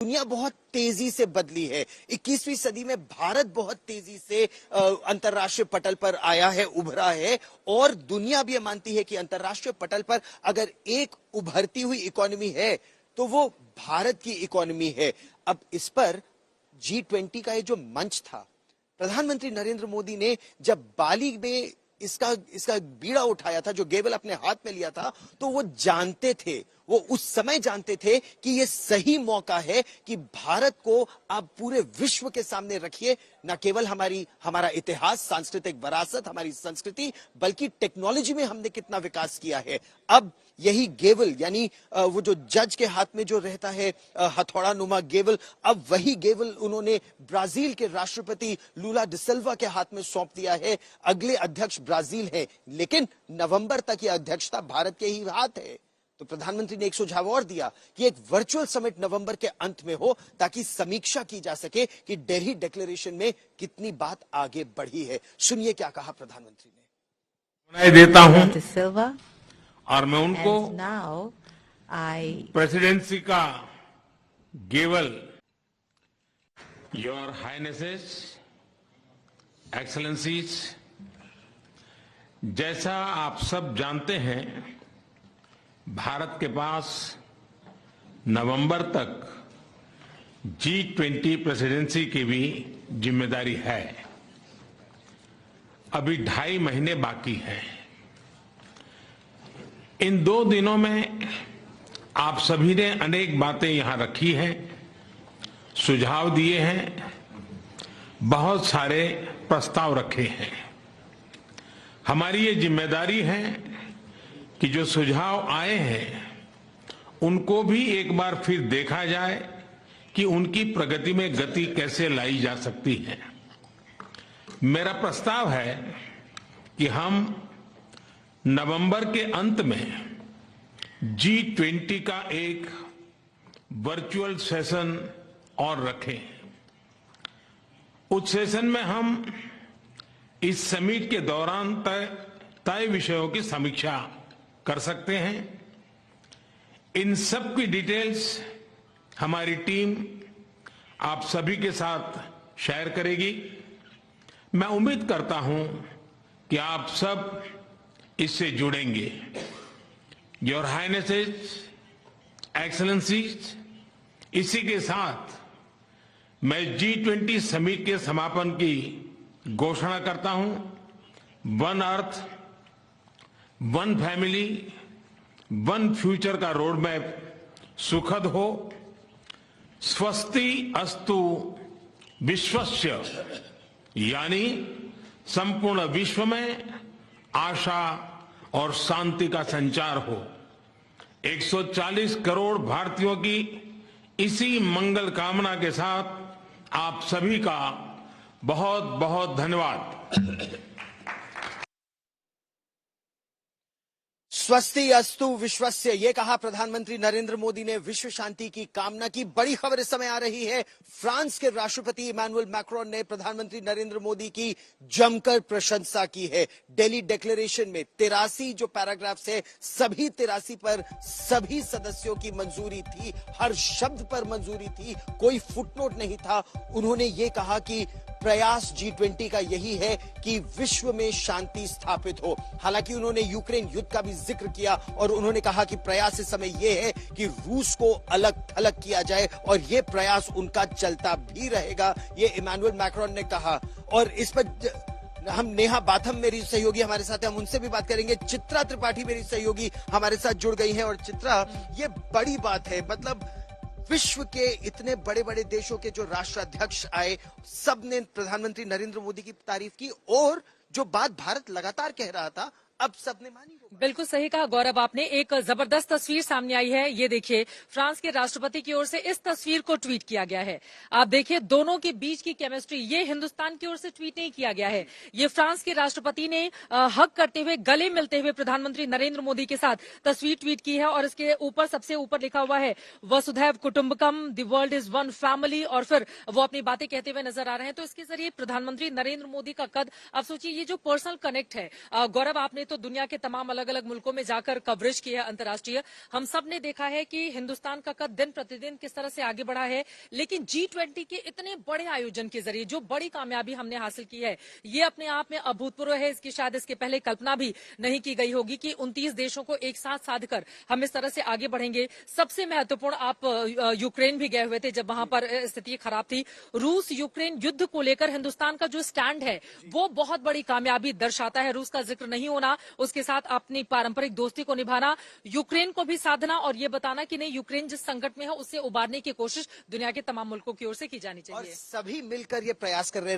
दुनिया बहुत तेजी से बदली है। 21वीं सदी में भारत बहुत तेजी से अंतर्राष्ट्रीय पटल पर आया है, उभरा है, और दुनिया भी मानती है कि अंतर्राष्ट्रीय पटल पर अगर एक उभरती हुई इकोनॉमी है तो वो भारत की इकोनॉमी है। अब इस पर G20 का ये जो मंच था, प्रधानमंत्री नरेंद्र मोदी ने जब बाली में इसका बीड़ा उठाया था, जो गेवल अपने हाथ में लिया था, तो वो जानते थे, वो उस समय जानते थे कि ये सही मौका है कि भारत को आप पूरे विश्व के सामने रखिए। न केवल हमारा इतिहास, सांस्कृतिक विरासत, हमारी संस्कृति, बल्कि टेक्नोलॉजी में हमने कितना विकास किया है। अब यही गेवल, यानी वो जो जज के हाथ में जो रहता है हथौड़ा नुमा गेवल, अब वही गेवल उन्होंने ब्राजील के राष्ट्रपति लूला डी सिल्वा के हाथ में सौंप दिया है। अगले अध्यक्ष ब्राजील है, लेकिन नवंबर तक यह अध्यक्षता भारत के ही हाथ है। तो प्रधानमंत्री ने एक सुझाव और दिया कि एक वर्चुअल समिट नवंबर के अंत में हो, ताकि समीक्षा की जा सके कि दिल्ली डिक्लेरेशन में कितनी बात आगे बढ़ी है। सुनिए क्या कहा प्रधानमंत्री ने। देता हूं और मैं उनको प्रेसिडेंसी का गेवल, योर हाइनेसेस, एक्सेलेंसीज, जैसा आप सब जानते हैं, भारत के पास नवंबर तक G20 प्रेसिडेंसी की भी जिम्मेदारी है। अभी 2.5 महीने बाकी हैं। इन 2 दिनों में आप सभी ने अनेक बातें यहां रखी हैं, सुझाव दिए हैं, बहुत सारे प्रस्ताव रखे हैं। हमारी ये जिम्मेदारी है कि जो सुझाव आए हैं उनको भी एक बार फिर देखा जाए कि उनकी प्रगति में गति कैसे लाई जा सकती है। मेरा प्रस्ताव है कि हम नवंबर के अंत में G20 का एक वर्चुअल सेशन और रखें। उस सेशन में हम इस समिट के दौरान तय विषयों की समीक्षा कर सकते हैं। इन सब की डिटेल्स हमारी टीम आप सभी के साथ शेयर करेगी। मैं उम्मीद करता हूं कि आप सब इससे जुड़ेंगे। योर हाइनेसेस, एक्सेलेंसीज, इसी के साथ मैं G20 समिट के समापन की घोषणा करता हूं। One earth, one family, one future का रोड मैप सुखद हो। स्वस्ति अस्तु विश्वस्य, यानी संपूर्ण विश्व में आशा और शांति का संचार हो। 140 करोड़ भारतीयों की इसी मंगल कामना के साथ आप सभी का बहुत बहुत धन्यवाद। स्वस्ति अस्तु विश्वस्य, ये कहा प्रधानमंत्री नरेंद्र मोदी ने विश्व शांति की कामना की। बड़ी खबर इस समय आ रही है, फ्रांस के राष्ट्रपति इमैनुअल मैक्रोन ने प्रधानमंत्री नरेंद्र मोदी की जमकर प्रशंसा की है। दिल्ली डिक्लेरेशन में 83 जो पैराग्राफ्स है, सभी 83 पर सभी सदस्यों की मंजूरी थी, हर शब्द पर मंजूरी थी, कोई फुटनोट नहीं था। उन्होंने ये कहा कि प्रयास G20 का यही है कि विश्व में शांति स्थापित हो। हालांकि उन्होंने यूक्रेन युद्ध का भी जिक्र किया और उन्होंने कहा कि प्रयास इस समय यह है कि रूस को अलग थलग किया जाए, और यह प्रयास उनका चलता भी रहेगा, ये इमैनुअल मैक्रोन ने कहा। और इस पर हम नेहा बाथम मेरी सहयोगी हमारे साथ हैं, हम उनसे भी बात करेंगे। चित्रा त्रिपाठी मेरी सहयोगी हमारे साथ जुड़ गई हैं। और चित्रा, ये बड़ी बात है, मतलब विश्व के इतने बड़े बड़े देशों के जो राष्ट्राध्यक्ष आए, सब ने प्रधानमंत्री नरेंद्र मोदी की तारीफ की, और जो बात भारत लगातार कह रहा था अब सबने मानी। बिल्कुल सही कहा गौरव आपने। एक जबरदस्त तस्वीर सामने आई है, ये देखिए, फ्रांस के राष्ट्रपति की ओर से इस तस्वीर को ट्वीट किया गया है। आप देखिए दोनों के बीच की केमिस्ट्री, ये हिंदुस्तान की ओर से ट्वीट नहीं किया गया है, ये फ्रांस के राष्ट्रपति ने हक करते हुए, गले मिलते हुए प्रधानमंत्री नरेंद्र मोदी के साथ तस्वीर ट्वीट की है। और इसके ऊपर सबसे ऊपर लिखा हुआ है वसुधैव कुटुंबकम, the world is one family, और फिर वो अपनी बातें कहते हुए नजर आ रहे हैं। तो इसके जरिए प्रधानमंत्री नरेंद्र मोदी का कद, अब सोचिए ये जो पर्सनल कनेक्ट है, गौरव आपने तो दुनिया के तमाम अलग अलग मुल्कों में जाकर कवरेज की है अंतर्राष्ट्रीय, हम सब ने देखा है कि हिंदुस्तान का कद दिन प्रतिदिन किस तरह से आगे बढ़ा है। लेकिन G20 के इतने बड़े आयोजन के जरिए जो बड़ी कामयाबी हमने हासिल की है, ये अपने आप में अभूतपूर्व है। इसकी शायद इसके पहले कल्पना भी नहीं की गई होगी कि 29 देशों को एक साथ साध कर हम इस तरह से आगे बढ़ेंगे। सबसे महत्वपूर्ण, आप यूक्रेन भी गए हुए थे जब वहां पर स्थिति खराब थी। रूस यूक्रेन युद्ध को लेकर हिंदुस्तान का जो स्टैंड है वो बहुत बड़ी कामयाबी दर्शाता है। रूस का जिक्र नहीं होना, उसके साथ अपनी पारंपरिक दोस्ती को निभाना, यूक्रेन को भी साधना और ये बताना कि नहीं, यूक्रेन जिस संकट में है उससे उबारने की कोशिश दुनिया के तमाम मुल्कों की ओर से की जानी और चाहिए। सभी मिलकर ये प्रयास कर रहे हैं।